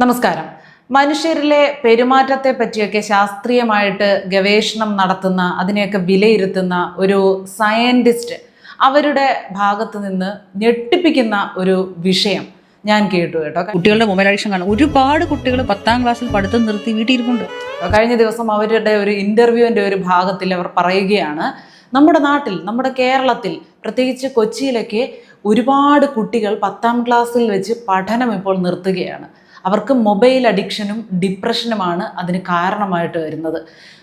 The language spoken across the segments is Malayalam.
നമസ്കാരം. മനുഷ്യരിലെ പെരുമാറ്റത്തെ പറ്റിയൊക്കെ ശാസ്ത്രീയമായിട്ട് ഗവേഷണം നടത്തുന്ന, അതിനെയൊക്കെ വിലയിരുത്തുന്ന ഒരു സയന്റിസ്റ്റ് അവരുടെ ഭാഗത്ത് നിന്ന് ഞെട്ടിപ്പിക്കുന്ന ഒരു വിഷയം ഞാൻ കേട്ടു കേട്ടോ. കുട്ടികളുടെ മൊബൈൽ അഡിക്ഷൻ കാണും. ഒരുപാട് കുട്ടികൾ 10ാം ക്ലാസ്സിൽ പഠിത്തം നിർത്തി വീട്ടിലിരിപ്പുണ്ട്. കഴിഞ്ഞ ദിവസം അവരുടെ ഒരു ഇന്റർവ്യൂവിന്റെ ഒരു ഭാഗത്തിൽ അവർ പറയുകയാണ്, നമ്മുടെ നാട്ടിൽ, നമ്മുടെ കേരളത്തിൽ, പ്രത്യേകിച്ച് കൊച്ചിയിലൊക്കെ ഒരുപാട് കുട്ടികൾ 10ാം ക്ലാസ്സിൽ വെച്ച് പഠനം ഇപ്പോൾ നിർത്തുകയാണ്. അവർക്ക് മൊബൈൽ അഡിക്ഷനും ഡിപ്രഷനുമാണ് അതിന് കാരണമായിട്ട് വരുന്നത്.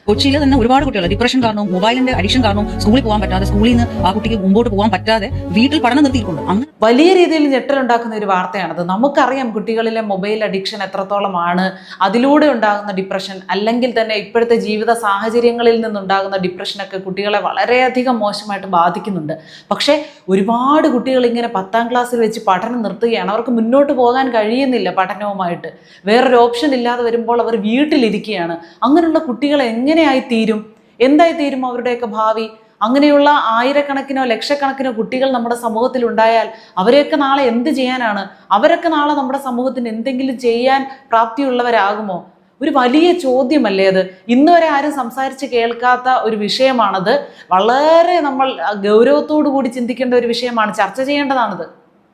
കൊച്ചിയിൽ തന്നെ ഒരുപാട് കുട്ടികൾ ഡിപ്രഷൻ കാരണവും മൊബൈലിന്റെ അഡിക്ഷൻ കാരണവും സ്കൂളിൽ പോകാൻ പറ്റാതെ, സ്കൂളിൽ നിന്ന് ആ കുട്ടിക്ക് മുമ്പോട്ട് പോകാൻ പറ്റാതെ വീട്ടിൽ പഠനം നിർത്തിയിട്ടുണ്ട്. അങ്ങനെ വലിയ രീതിയിൽ ഞെട്ടലുണ്ടാക്കുന്ന ഒരു വാർത്തയാണത്. നമുക്കറിയാം കുട്ടികളിലെ മൊബൈൽ അഡിക്ഷൻ എത്രത്തോളമാണ്, അതിലൂടെ ഉണ്ടാകുന്ന ഡിപ്രഷൻ, അല്ലെങ്കിൽ തന്നെ ഇപ്പോഴത്തെ ജീവിത സാഹചര്യങ്ങളിൽ നിന്നുണ്ടാകുന്ന ഡിപ്രഷനൊക്കെ കുട്ടികളെ വളരെയധികം മോശമായിട്ട് ബാധിക്കുന്നുണ്ട്. പക്ഷേ ഒരുപാട് കുട്ടികൾ ഇങ്ങനെ 10ാം ക്ലാസ്സിൽ വെച്ച് പഠനം നിർത്തുകയാണ്. അവർക്ക് മുന്നോട്ട് പോകാൻ കഴിയുന്നില്ല പഠനവുമായിട്ട്. വേറൊരു ഓപ്ഷൻ ഇല്ലാതെ വരുമ്പോൾ അവർ വീട്ടിലിരിക്കുകയാണ്. അങ്ങനെയുള്ള കുട്ടികൾ എങ്ങനെയായിത്തീരും, എന്തായിത്തീരും അവരുടെയൊക്കെ ഭാവി? അങ്ങനെയുള്ള ആയിരക്കണക്കിനോ ലക്ഷക്കണക്കിനോ കുട്ടികൾ നമ്മുടെ സമൂഹത്തിൽ ഉണ്ടായാൽ അവരെയൊക്കെ നാളെ എന്ത് ചെയ്യാനാണ്? അവരൊക്കെ നാളെ നമ്മുടെ സമൂഹത്തിന് എന്തെങ്കിലും ചെയ്യാൻ പ്രാപ്തിയുള്ളവരാകുമോ? ഒരു വലിയ ചോദ്യമല്ലേ അത്? ഇന്ന് വരെ ആരും സംസാരിച്ച് കേൾക്കാത്ത ഒരു വിഷയമാണത്. വളരെ നമ്മൾ ഗൗരവത്തോടു കൂടി ചിന്തിക്കേണ്ട ഒരു വിഷയമാണ്, ചർച്ച ചെയ്യേണ്ടതാണത്.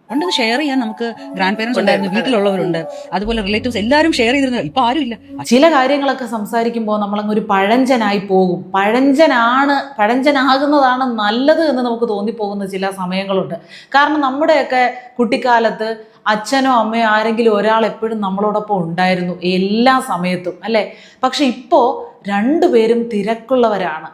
പണ്ടത് ഷെയർ ചെയ്യാൻ നമുക്ക് ഗ്രാൻഡ് പേരൻസ് ഉണ്ടായിരുന്നു, വീട്ടിലുള്ളവരുണ്ട്, അതുപോലെ റിലേറ്റീവ്സ് എല്ലാവരും ഷെയർ ചെയ്തിരുന്നു. ഇപ്പൊ ആരും ഇല്ല. ചില കാര്യങ്ങളൊക്കെ സംസാരിക്കുമ്പോൾ നമ്മളങ്ങ് ഒരു പഴഞ്ചനായി പോകും. പഴഞ്ചനാകുന്നതാണ് നല്ലത് എന്ന് നമുക്ക് തോന്നിപ്പോകുന്ന ചില സമയങ്ങളുണ്ട്. കാരണം നമ്മുടെയൊക്കെ കുട്ടിക്കാലത്ത് അച്ഛനോ അമ്മയോ ആരെങ്കിലും ഒരാൾ എപ്പോഴും നമ്മളോടൊപ്പം ഉണ്ടായിരുന്നു എല്ലാ സമയത്തും, അല്ലേ? പക്ഷെ ഇപ്പോൾ രണ്ടുപേരും തിരക്കുള്ളവരാണ്.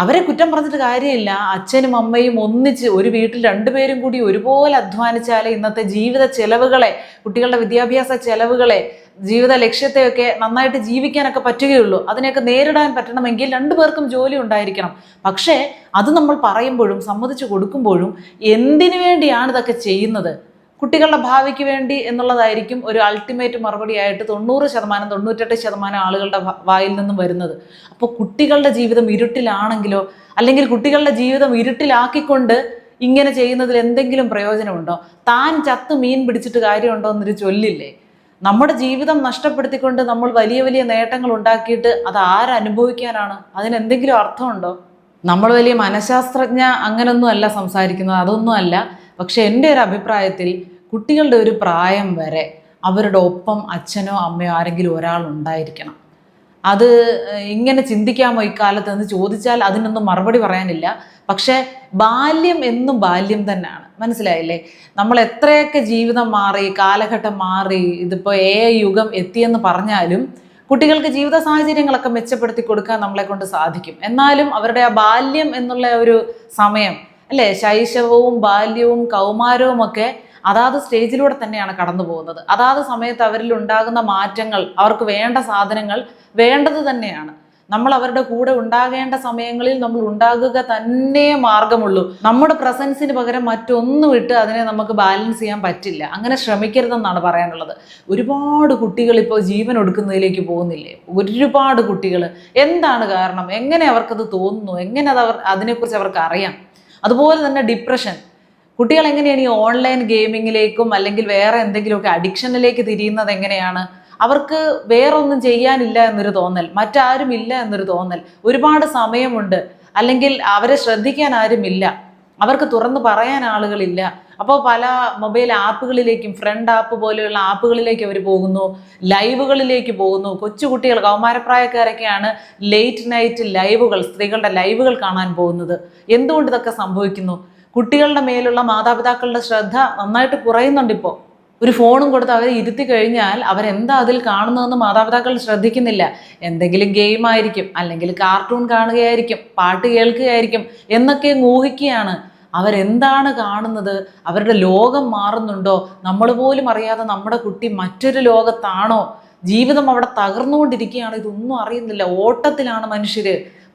അവരെ കുറ്റം പറഞ്ഞിട്ട് കാര്യമില്ല. അച്ഛനും അമ്മയും ഒന്നിച്ച് ഒരു വീട്ടിൽ രണ്ടുപേരും കൂടി ഒരുപോലെ അധ്വാനിച്ചാലേ ഇന്നത്തെ ജീവിത ചെലവുകളെ, കുട്ടികളുടെ വിദ്യാഭ്യാസ ചെലവുകളെ, ജീവിത ലക്ഷ്യത്തെയൊക്കെ നന്നായിട്ട് ജീവിക്കാനൊക്കെ പറ്റുകയുള്ളൂ. അതിനെയൊക്കെ നേരിടാൻ പറ്റണമെങ്കിൽ രണ്ടുപേർക്കും ജോലി ഉണ്ടായിരിക്കണം. പക്ഷേ അത് നമ്മൾ പറയുമ്പോഴും സമ്മതിച്ചു കൊടുക്കുമ്പോഴും എന്തിനു വേണ്ടിയാണ് ഇതൊക്കെ ചെയ്യുന്നത്? കുട്ടികളുടെ ഭാവിക്ക് വേണ്ടി എന്നുള്ളതായിരിക്കും ഒരു അൾട്ടിമേറ്റ് മറുപടിയായിട്ട് 90%, 98% ആളുകളുടെ വായിൽ നിന്നും വരുന്നത്. അപ്പോൾ കുട്ടികളുടെ ജീവിതം ഇരുട്ടിലാണെങ്കിലോ, അല്ലെങ്കിൽ കുട്ടികളുടെ ജീവിതം ഇരുട്ടിലാക്കിക്കൊണ്ട് ഇങ്ങനെ ചെയ്യുന്നതിൽ എന്തെങ്കിലും പ്രയോജനമുണ്ടോ? താൻ ചത്ത് മീൻ പിടിച്ചിട്ട് കാര്യമുണ്ടോ എന്നൊരു ചൊല്ലില്ലേ? നമ്മുടെ ജീവിതം നഷ്ടപ്പെടുത്തിക്കൊണ്ട് നമ്മൾ വലിയ വലിയ നേട്ടങ്ങൾ ഉണ്ടാക്കിയിട്ട് അത് ആരനുഭവിക്കാനാണ്? അതിനെന്തെങ്കിലും അർത്ഥമുണ്ടോ? നമ്മൾ വലിയ മനഃശാസ്ത്രജ്ഞ അങ്ങനൊന്നും അല്ല സംസാരിക്കുന്നത്, അതൊന്നും അല്ല. പക്ഷെ എൻ്റെ ഒരു അഭിപ്രായത്തിൽ കുട്ടികളുടെ ഒരു പ്രായം വരെ അവരുടെ ഒപ്പം അച്ഛനോ അമ്മയോ ആരെങ്കിലും ഒരാൾ ഉണ്ടായിരിക്കണം. അത് ഇങ്ങനെ ചിന്തിക്കാമോ ഇക്കാലത്ത് എന്ന് ചോദിച്ചാൽ അതിനൊന്നും മറുപടി പറയാനില്ല. പക്ഷേ ബാല്യം എന്നും ബാല്യം തന്നെയാണ്, മനസ്സിലായില്ലേ? നമ്മൾ എത്രയൊക്കെ ജീവിതം മാറി, കാലഘട്ടം മാറി, ഇതിപ്പോൾ യുഗം എത്തിയെന്ന് പറഞ്ഞാലും കുട്ടികൾക്ക് ജീവിത സാഹചര്യങ്ങളൊക്കെ മെച്ചപ്പെടുത്തി കൊടുക്കാൻ നമ്മളെ കൊണ്ട് സാധിക്കും. എന്നാലും അവരുടെ ആ ബാല്യം എന്നുള്ള ഒരു സമയം, അല്ലേ, ശൈശവവും ബാല്യവും കൗമാരവും ഒക്കെ അതാത് സ്റ്റേജിലൂടെ തന്നെയാണ് കടന്നു പോകുന്നത്. അതാത് സമയത്ത് അവരിൽ ഉണ്ടാകുന്ന മാറ്റങ്ങൾ, അവർക്ക് വേണ്ട സാധനങ്ങൾ വേണ്ടത് തന്നെയാണ്. നമ്മൾ അവരുടെ കൂടെ ഉണ്ടാകേണ്ട സമയങ്ങളിൽ നമ്മൾ ഉണ്ടാകുക തന്നെ മാർഗമുള്ളൂ. നമ്മുടെ പ്രസൻസിന് പകരം മറ്റൊന്നും ഇട്ട് അതിനെ നമുക്ക് ബാലൻസ് ചെയ്യാൻ പറ്റില്ല. അങ്ങനെ ശ്രമിക്കരുതെന്നാണ് പറയാനുള്ളത്. ഒരുപാട് കുട്ടികൾ ഇപ്പോൾ ജീവൻ ഒടുക്കുന്നതിലേക്ക് പോകുന്നില്ലേ? ഒരുപാട് കുട്ടികൾ. എന്താണ് കാരണം? എങ്ങനെ അവർക്കത് തോന്നുന്നു? എങ്ങനെ അതിനെക്കുറിച്ച് അവർക്ക് അറിയാം? അതുപോലെ തന്നെ ഡിപ്രഷൻ. കുട്ടികൾ എങ്ങനെയാണ് ഈ ഓൺലൈൻ ഗെയിമിങ്ങിലേക്കും അല്ലെങ്കിൽ വേറെ എന്തെങ്കിലുമൊക്കെ അഡിക്ഷനിലേക്ക് തിരിയുന്നത്? എങ്ങനെയാണ്? അവർക്ക് വേറൊന്നും ചെയ്യാനില്ല എന്നൊരു തോന്നൽ, മറ്റാരും ഇല്ല എന്നൊരു തോന്നൽ, ഒരുപാട് സമയമുണ്ട്, അല്ലെങ്കിൽ അവരെ ശ്രദ്ധിക്കാൻ ആരുമില്ല, അവർക്ക് തുറന്നു പറയാൻ ആളുകളില്ല. അപ്പോൾ പല മൊബൈൽ ആപ്പുകളിലേക്കും, ഫ്രണ്ട് ആപ്പ് പോലെയുള്ള ആപ്പുകളിലേക്ക് അവർ പോകുന്നു, ലൈവുകളിലേക്ക് പോകുന്നു. കൊച്ചുകുട്ടികൾ, കൗമാരപ്രായക്കാരൊക്കെയാണ് ലേറ്റ് നൈറ്റ് ലൈവുകൾ, സ്ത്രീകളുടെ ലൈവുകൾ കാണാൻ പോകുന്നത്. എന്തുകൊണ്ട് ഇതൊക്കെ സംഭവിക്കുന്നു? കുട്ടികളുടെ മേലുള്ള മാതാപിതാക്കളുടെ ശ്രദ്ധ നന്നായിട്ട് കുറയുന്നുണ്ട്. ഇപ്പോൾ ഒരു ഫോണും കൊടുത്ത് അവരെ ഇരുത്തി കഴിഞ്ഞാൽ അവരെന്താ അതിൽ കാണുന്നതെന്ന് മാതാപിതാക്കൾ ശ്രദ്ധിക്കുന്നില്ല. എന്തെങ്കിലും ഗെയിം ആയിരിക്കും, അല്ലെങ്കിൽ കാർട്ടൂൺ കാണുകയായിരിക്കും, പാട്ട് കേൾക്കുകയായിരിക്കും എന്നൊക്കെ ഊഹിക്കുകയാണ്. അവരെന്താണ് കാണുന്നത്? അവരുടെ ലോകം മാറുന്നുണ്ടോ? നമ്മൾ പോലും അറിയാതെ നമ്മുടെ കുട്ടി മറ്റൊരു ലോകത്താണോ? ജീവിതം അവിടെ തകർന്നുകൊണ്ടിരിക്കുകയാണ്. ഇതൊന്നും അറിയുന്നില്ല. ഓട്ടത്തിലാണ് മനുഷ്യർ,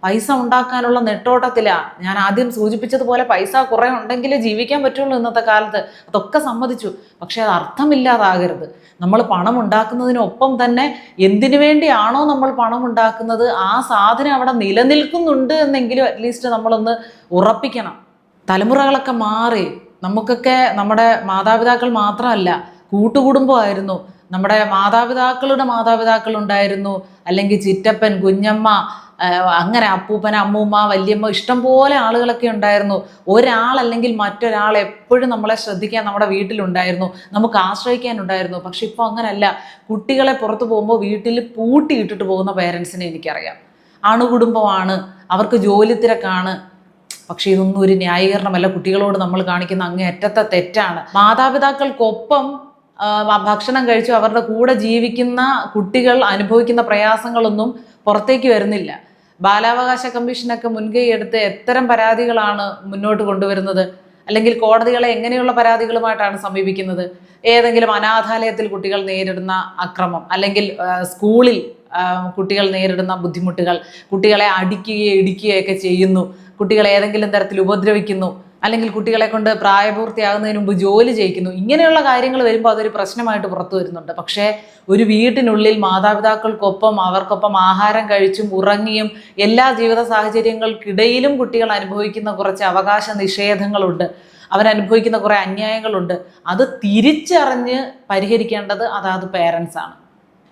പൈസ ഉണ്ടാക്കാനുള്ള നെട്ടോട്ടത്തിലാണ്. ഞാൻ ആദ്യം സൂചിപ്പിച്ചതുപോലെ പൈസ കുറെ ഉണ്ടെങ്കിലേ ജീവിക്കാൻ പറ്റുള്ളൂ ഇന്നത്തെ കാലത്ത്. അതൊക്കെ സമ്മതിച്ചു. പക്ഷെ അത് അർത്ഥമില്ലാതാകരുത്. നമ്മൾ പണം ഉണ്ടാക്കുന്നതിനൊപ്പം തന്നെ എന്തിനു വേണ്ടിയാണോ നമ്മൾ പണം ഉണ്ടാക്കുന്നത് ആ സാധനം അവിടെ നിലനിൽക്കുന്നുണ്ട് എന്നെങ്കിലും അറ്റ്ലീസ്റ്റ് നമ്മളൊന്ന് ഉറപ്പിക്കണം. തലമുറകളൊക്കെ മാറി. നമുക്കൊക്കെ നമ്മുടെ മാതാപിതാക്കൾ മാത്രമല്ല, കൂട്ടുകുടുംബമായിരുന്നു. നമ്മുടെ മാതാപിതാക്കളുടെ മാതാപിതാക്കളുണ്ടായിരുന്നു, അല്ലെങ്കിൽ ചിറ്റപ്പൻ, കുഞ്ഞമ്മ, അങ്ങനെ അപ്പൂപ്പൻ, അമ്മൂമ്മ, വല്യമ്മ, ഇഷ്ടംപോലെ ആളുകളൊക്കെ ഉണ്ടായിരുന്നു. ഒരാൾ അല്ലെങ്കിൽ മറ്റൊരാൾ എപ്പോഴും നമ്മളെ ശ്രദ്ധിക്കാൻ നമ്മുടെ വീട്ടിലുണ്ടായിരുന്നു, നമുക്ക് ആശ്രയിക്കാനുണ്ടായിരുന്നു. പക്ഷെ ഇപ്പോൾ അങ്ങനല്ല. കുട്ടികളെ പുറത്തു പോകുമ്പോൾ വീട്ടിൽ പൂട്ടിയിട്ടിട്ട് പോകുന്ന പേരൻസിനെ എനിക്കറിയാം. അണുകുടുംബമാണ്, അവർക്ക് ജോലി തിരക്കാണ്. പക്ഷെ ഇതൊന്നും ഒരു ന്യായീകരണമല്ല. കുട്ടികളോട് നമ്മൾ കാണിക്കുന്ന അങ്ങേയറ്റത്തെ തെറ്റാണ്. മാതാപിതാക്കൾക്കൊപ്പം ഭക്ഷണം കഴിച്ചു അവരുടെ കൂടെ ജീവിക്കുന്ന കുട്ടികൾ അനുഭവിക്കുന്ന പ്രയാസങ്ങളൊന്നും പുറത്തേക്ക് വരുന്നില്ല. ബാലാവകാശ കമ്മീഷനൊക്കെ മുൻകൈ എടുത്ത് എത്തരം പരാതികളാണ് മുന്നോട്ട് കൊണ്ടുവരുന്നത്? അല്ലെങ്കിൽ കോടതികളെ എങ്ങനെയുള്ള പരാതികളുമായിട്ടാണ് സമീപിക്കുന്നത്? ഏതെങ്കിലും അനാഥാലയത്തിൽ കുട്ടികൾ നേരിടുന്ന അക്രമം, അല്ലെങ്കിൽ സ്കൂളിൽ കുട്ടികൾ നേരിടുന്ന ബുദ്ധിമുട്ടുകൾ, കുട്ടികളെ അടിക്കുകയോ ഇടിക്കുകയൊക്കെ ചെയ്യുന്നു, കുട്ടികളെ ഏതെങ്കിലും തരത്തിൽ ഉപദ്രവിക്കുന്നു, അല്ലെങ്കിൽ കുട്ടികളെ കൊണ്ട് പ്രായപൂർത്തിയാകുന്നതിന് മുമ്പ് ജോലി ചെയ്യിക്കുന്നു, ഇങ്ങനെയുള്ള കാര്യങ്ങൾ വരുമ്പോൾ അതൊരു പ്രശ്നമായിട്ട് പുറത്തു വരുന്നുണ്ട്. പക്ഷേ ഒരു വീട്ടിനുള്ളിൽ മാതാപിതാക്കൾക്കൊപ്പം അവർക്കൊപ്പം ആഹാരം കഴിച്ചും ഉറങ്ങിയും എല്ലാ ജീവിത സാഹചര്യങ്ങൾക്കിടയിലും കുട്ടികൾ അനുഭവിക്കുന്ന കുറച്ച് അവകാശ നിഷേധങ്ങളുണ്ട്, അവരനുഭവിക്കുന്ന കുറേ അന്യായങ്ങളുണ്ട്. അത് തിരിച്ചറിഞ്ഞ് പരിഹരിക്കേണ്ടത് അതാത് പേരൻസാണ്.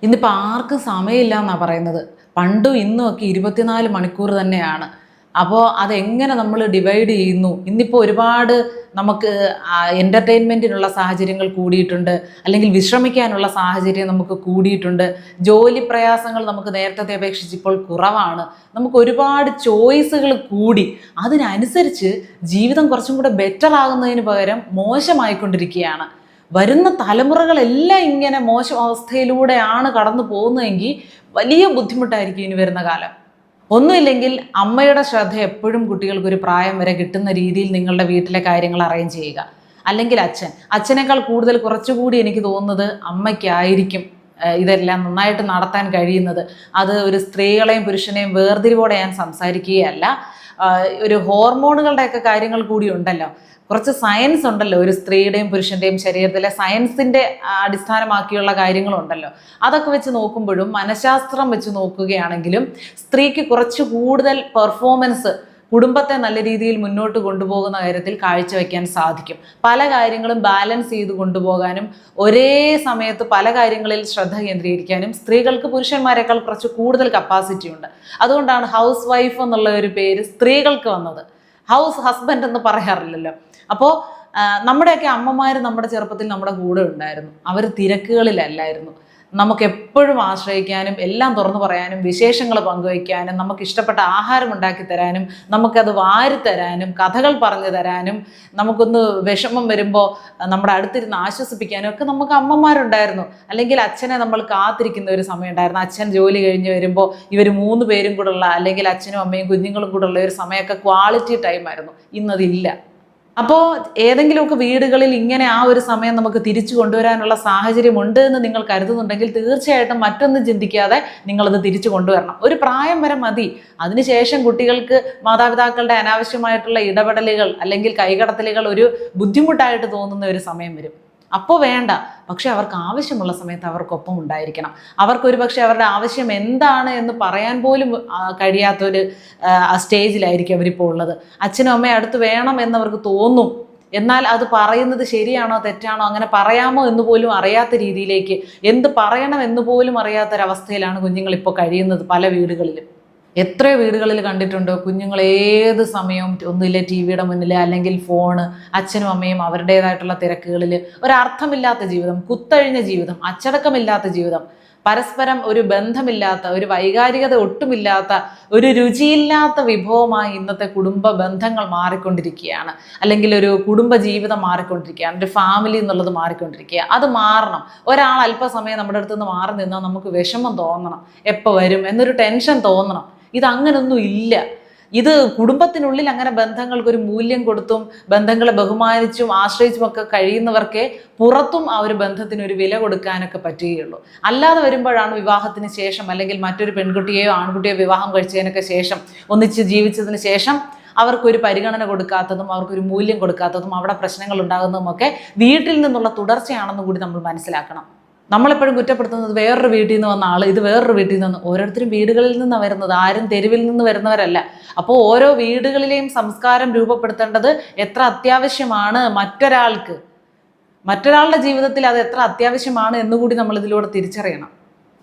ഇന്നിപ്പോൾ ആർക്കും സമയമില്ല എന്നാണ് പറയുന്നത്. പണ്ടും ഇന്നും ഒക്കെ 24 മണിക്കൂർ തന്നെയാണ്. അപ്പോൾ അതെങ്ങനെ നമ്മൾ ഡിവൈഡ് ചെയ്യുന്നു? ഇന്നിപ്പോൾ ഒരുപാട് നമുക്ക് എൻ്റർടൈൻമെൻറ്റിനുള്ള സാഹചര്യങ്ങൾ കൂടിയിട്ടുണ്ട്, അല്ലെങ്കിൽ വിശ്രമിക്കാനുള്ള സാഹചര്യം നമുക്ക് കൂടിയിട്ടുണ്ട്. ജോലി പ്രയാസങ്ങൾ നമുക്ക് നേരത്തെ അപേക്ഷിച്ച് ഇപ്പോൾ കുറവാണ്. നമുക്ക് ഒരുപാട് ചോയ്സുകൾ കൂടി. അതിനനുസരിച്ച് ജീവിതം കുറച്ചും കൂടെ ബെറ്റർ ആകുന്നതിന് പകരം മോശമായിക്കൊണ്ടിരിക്കുകയാണ്. വരുന്ന തലമുറകളെല്ലാം ഇങ്ങനെ മോശം അവസ്ഥയിലൂടെയാണ് കടന്നു പോകുന്നതെങ്കിൽ വലിയ ബുദ്ധിമുട്ടായിരിക്കും ഇനി വരുന്ന കാലം. ഒന്നുമില്ലെങ്കിൽ അമ്മയുടെ ശ്രദ്ധ എപ്പോഴും കുട്ടികൾക്കൊരു പ്രായം വരെ കിട്ടുന്ന രീതിയിൽ നിങ്ങളുടെ വീട്ടിലെ കാര്യങ്ങൾ അറേഞ്ച് ചെയ്യുക. അല്ലെങ്കിൽ അച്ഛനേക്കാൾ കൂടുതൽ കുറച്ചുകൂടി എനിക്ക് തോന്നുന്നത് അമ്മയ്ക്കായിരിക്കും ഇതെല്ലാം നന്നായിട്ട് നടത്താൻ കഴിയുന്നത്. അത് ഒരു സ്ത്രീകളെയും പുരുഷനെയും വേർതിരിവോടെ ഞാൻ സംസാരിക്കുകയല്ല. ഒരു ഹോർമോണുകളുടെയൊക്കെ കാര്യങ്ങൾ കൂടി ഉണ്ടല്ലോ, കുറച്ച് സയൻസ് ഉണ്ടല്ലോ, ഒരു സ്ത്രീയുടെയും പുരുഷൻ്റെയും ശരീരത്തിലെ സയൻസിൻ്റെ അടിസ്ഥാനമാക്കിയുള്ള കാര്യങ്ങളുണ്ടല്ലോ. അതൊക്കെ വെച്ച് നോക്കുമ്പോഴും മനഃശാസ്ത്രം വെച്ച് നോക്കുകയാണെങ്കിലും സ്ത്രീക്ക് കുറച്ച് കൂടുതൽ പെർഫോമൻസ് കുടുംബത്തെ നല്ല രീതിയിൽ മുന്നോട്ട് കൊണ്ടുപോകുന്ന കാര്യത്തിൽ കാഴ്ചവെക്കാൻ സാധിക്കും. പല കാര്യങ്ങളും ബാലൻസ് ചെയ്ത് കൊണ്ടുപോകാനും ഒരേ സമയത്ത് പല കാര്യങ്ങളിൽ ശ്രദ്ധ കേന്ദ്രീകരിക്കാനും സ്ത്രീകൾക്ക് പുരുഷന്മാരെക്കാൾ കുറച്ച് കൂടുതൽ കപ്പാസിറ്റി ഉണ്ട്. അതുകൊണ്ടാണ് ഹൗസ് വൈഫ് എന്നുള്ള ഒരു പേര് സ്ത്രീകൾക്ക് വന്നത്. ഹൗസ് ഹസ്ബൻഡ് എന്ന് പറയാറില്ലല്ലോ. അപ്പോൾ നമ്മുടെയൊക്കെ അമ്മമാർ നമ്മുടെ ചെറുപ്പത്തിൽ നമ്മുടെ കൂടെ ഉണ്ടായിരുന്നു. അവർ തിരക്കുകളിലല്ലായിരുന്നു. നമുക്ക് എപ്പോഴും ആശ്രയിക്കാനും എല്ലാം തുറന്നു പറയാനും വിശേഷങ്ങൾ പങ്കുവയ്ക്കാനും നമുക്ക് ഇഷ്ടപ്പെട്ട ആഹാരം ഉണ്ടാക്കി തരാനും നമുക്കത് വാരിത്തരാനും കഥകൾ പറഞ്ഞു തരാനും നമുക്കൊന്ന് വിഷമം വരുമ്പോൾ നമ്മുടെ അടുത്തിരുന്ന് ആശ്വസിപ്പിക്കാനും ഒക്കെ നമുക്ക് അമ്മമാരുണ്ടായിരുന്നു. അല്ലെങ്കിൽ അച്ഛനെ നമ്മൾ കാത്തിരിക്കുന്ന ഒരു സമയം ഉണ്ടായിരുന്നു. അച്ഛൻ ജോലി കഴിഞ്ഞ് വരുമ്പോൾ ഇവർ 3 പേരും കൂടെയുള്ള, അല്ലെങ്കിൽ അച്ഛനും അമ്മയും കുഞ്ഞുങ്ങളും കൂടെ ഉള്ള ഒരു സമയമൊക്കെ ക്വാളിറ്റി ടൈമായിരുന്നു. ഇന്നതില്ല. അപ്പോൾ ഏതെങ്കിലുമൊക്കെ വീടുകളിൽ ഇങ്ങനെ ആ ഒരു സമയം നമുക്ക് തിരിച്ചു കൊണ്ടുവരാനുള്ള സാഹചര്യം ഉണ്ട് എന്ന് നിങ്ങൾ കരുതുന്നുണ്ടെങ്കിൽ തീർച്ചയായിട്ടും മറ്റൊന്നും ചിന്തിക്കാതെ നിങ്ങളത് തിരിച്ചു കൊണ്ടുവരണം. ഒരു പ്രായം വരെ മതി. അതിനുശേഷം കുട്ടികൾക്ക് മാതാപിതാക്കളുടെ അനാവശ്യമായിട്ടുള്ള ഇടപെടലുകൾ അല്ലെങ്കിൽ കൈകടത്തലുകൾ ഒരു ബുദ്ധിമുട്ടായിട്ട് തോന്നുന്ന ഒരു സമയം വരും. അപ്പോൾ വേണ്ട. പക്ഷെ അവർക്ക് ആവശ്യമുള്ള സമയത്ത് അവർക്കൊപ്പം ഉണ്ടായിരിക്കണം. അവർക്കൊരു പക്ഷേ അവരുടെ ആവശ്യം എന്താണ് എന്ന് പറയാൻ പോലും കഴിയാത്തൊരു സ്റ്റേജിലായിരിക്കും അവരിപ്പോൾ ഉള്ളത്. അച്ഛനും അമ്മയും അടുത്ത് വേണം എന്നവർക്ക് തോന്നും. എന്നാൽ അത് പറയുന്നത് ശരിയാണോ തെറ്റാണോ, അങ്ങനെ പറയാമോ എന്ന് പോലും അറിയാത്ത രീതിയിലേക്ക്, എന്ത് പറയണം എന്ന് പോലും അറിയാത്തൊരവസ്ഥയിലാണ് കുഞ്ഞുങ്ങൾ ഇപ്പോൾ കഴിയുന്നത് പല വീടുകളിലും. എത്രയോ വീടുകളിൽ കണ്ടിട്ടുണ്ടോ കുഞ്ഞുങ്ങൾ ഏത് സമയവും ഒന്നുമില്ല TV-യുടെ മുന്നിൽ, അല്ലെങ്കിൽ ഫോണ്, അച്ഛനും അമ്മയും അവരുടേതായിട്ടുള്ള തിരക്കുകളിൽ, ഒരർത്ഥമില്ലാത്ത ജീവിതം, കുത്തഴിഞ്ഞ ജീവിതം, അച്ചടക്കമില്ലാത്ത ജീവിതം, പരസ്പരം ഒരു ബന്ധമില്ലാത്ത, ഒരു വൈകാരികത ഒട്ടുമില്ലാത്ത, ഒരു രുചിയില്ലാത്ത വിഭവമായി ഇന്നത്തെ കുടുംബ ബന്ധങ്ങൾ മാറിക്കൊണ്ടിരിക്കുകയാണ്. അല്ലെങ്കിൽ ഒരു കുടുംബ ജീവിതം മാറിക്കൊണ്ടിരിക്കുകയാണ്. ഒരു ഫാമിലി എന്നുള്ളത് മാറിക്കൊണ്ടിരിക്കുക. അത് മാറണം. ഒരാൾ അല്പസമയം നമ്മുടെ അടുത്ത് നിന്ന് മാറി നിന്നാൽ നമുക്ക് വിഷമം തോന്നണം, എപ്പോൾ വരും എന്നൊരു ടെൻഷൻ തോന്നണം. ഇതങ്ങനൊന്നും ഇല്ല. ഇത് കുടുംബത്തിനുള്ളിൽ അങ്ങനെ ബന്ധങ്ങൾക്കൊരു മൂല്യം കൊടുത്തും ബന്ധങ്ങളെ ബഹുമാനിച്ചും ആശ്രയിച്ചുമൊക്കെ കഴിയുന്നവർക്കേ പുറത്തും ആ ഒരു ബന്ധത്തിനൊരു വില കൊടുക്കാനൊക്കെ പറ്റുകയുള്ളൂ. അല്ലാതെ വരുമ്പോഴാണ് വിവാഹത്തിന് ശേഷം, അല്ലെങ്കിൽ മറ്റൊരു പെൺകുട്ടിയെയോ ആൺകുട്ടിയോ വിവാഹം കഴിച്ചതിനൊക്കെ ശേഷം, ഒന്നിച്ച് ജീവിച്ചതിന് ശേഷം അവർക്കൊരു പരിഗണന കൊടുക്കാത്തതും അവർക്കൊരു മൂല്യം കൊടുക്കാത്തതും അവിടെ പ്രശ്നങ്ങൾ ഉണ്ടാകുന്നതുമൊക്കെ വീട്ടിൽ നിന്നുള്ള തുടർച്ചയാണെന്ന് കൂടി നമ്മൾ മനസ്സിലാക്കണം. നമ്മളെപ്പോഴും കുറ്റപ്പെടുത്തുന്നത് വേറൊരു വീട്ടിൽ നിന്ന് വന്ന ആൾ, ഇത് വേറൊരു വീട്ടിൽ നിന്ന്. ഓരോരുത്തരും വീടുകളിൽ നിന്നാണ് വരുന്നത്, ആരും തെരുവിൽ നിന്ന് വരുന്നവരല്ല. അപ്പോൾ ഓരോ വീടുകളിലെയും സംസ്കാരം രൂപപ്പെടുത്തേണ്ടത് എത്ര അത്യാവശ്യമാണ്. മറ്റൊരാളുടെ ജീവിതത്തിൽ അത് എത്ര അത്യാവശ്യമാണ് എന്നുകൂടി നമ്മൾ ഇതിലൂടെ തിരിച്ചറിയണം.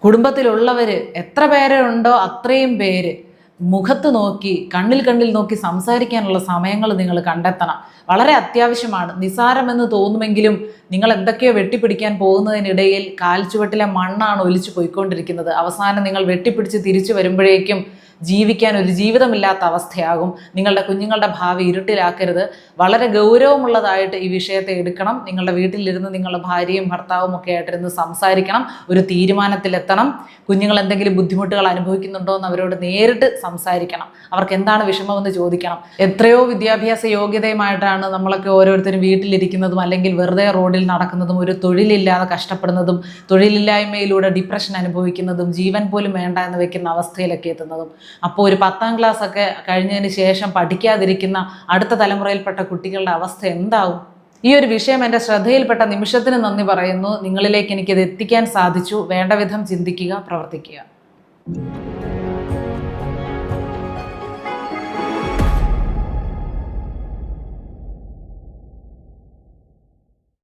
കുടുംബത്തിലുള്ളവർ എത്ര പേരെ ഉണ്ടോ അത്രയും പേര് മുഖത്ത് നോക്കി കണ്ണിൽ നോക്കി സംസാരിക്കാനുള്ള സമയങ്ങൾ നിങ്ങൾ കണ്ടെത്തണം. വളരെ അത്യാവശ്യമാണ്. നിസാരമെന്ന് തോന്നുമെങ്കിലും നിങ്ങൾ എന്തൊക്കെയോ വെട്ടിപ്പിടിക്കാൻ പോകുന്നതിനിടയിൽ കാൽച്ചുവട്ടിലെ മണ്ണാണ് ഒലിച്ചു പോയിക്കൊണ്ടിരിക്കുന്നത്. അവസാനം നിങ്ങൾ വെട്ടിപ്പിടിച്ച് തിരിച്ചു വരുമ്പോഴേക്കും ജീവിക്കാൻ ഒരു ജീവിതമില്ലാത്ത അവസ്ഥയാകും. നിങ്ങളുടെ കുഞ്ഞുങ്ങളുടെ ഭാവി ഇരുട്ടിലാക്കരുത്. വളരെ ഗൗരവമുള്ളതായിട്ട് ഈ വിഷയത്തെ എടുക്കണം. നിങ്ങളുടെ വീട്ടിലിരുന്ന് നിങ്ങളുടെ ഭാര്യയും ഭർത്താവും ഒക്കെ ആയിട്ടിരുന്ന് സംസാരിക്കണം. ഒരു തീരുമാനത്തിലെത്തണം. കുഞ്ഞുങ്ങൾ എന്തെങ്കിലും ബുദ്ധിമുട്ടുകൾ അനുഭവിക്കുന്നുണ്ടോ എന്ന് അവരോട് നേരിട്ട് സംസാരിക്കണം. അവർക്ക് എന്താണ് വിഷമമെന്ന് ചോദിക്കണം. എത്രയോ വിദ്യാഭ്യാസ യോഗ്യതയുമായിട്ടാണ് നമ്മളൊക്കെ ഓരോരുത്തരും വീട്ടിലിരിക്കുന്നതും അല്ലെങ്കിൽ വെറുതെ റോഡിൽ നടക്കുന്നതും ഒരു തൊഴിലില്ലാതെ കഷ്ടപ്പെടുന്നതും തൊഴിലില്ലായ്മയിലൂടെ ഡിപ്രഷൻ അനുഭവിക്കുന്നതും ജീവൻ പോലും വേണ്ട എന്ന് വെക്കുന്ന അവസ്ഥയിലൊക്കെ എത്തുന്നതും. അപ്പോൾ ഒരു 10ാം ക്ലാസ് ഒക്കെ കഴിഞ്ഞതിന് ശേഷം പഠിക്കാതിരിക്കുന്ന അടുത്ത തലമുറയിൽപ്പെട്ട കുട്ടികളുടെ അവസ്ഥ എന്താവും? ഈ ഒരു വിഷയം എൻ്റെ ശ്രദ്ധയിൽപ്പെട്ട നിമിഷത്തിന് നന്ദി പറയുന്നു. നിങ്ങളിലേക്ക് എനിക്കത് എത്തിക്കാൻ സാധിച്ചു. വേണ്ട വിധം ചിന്തിക്കുക, പ്രവർത്തിക്കുക.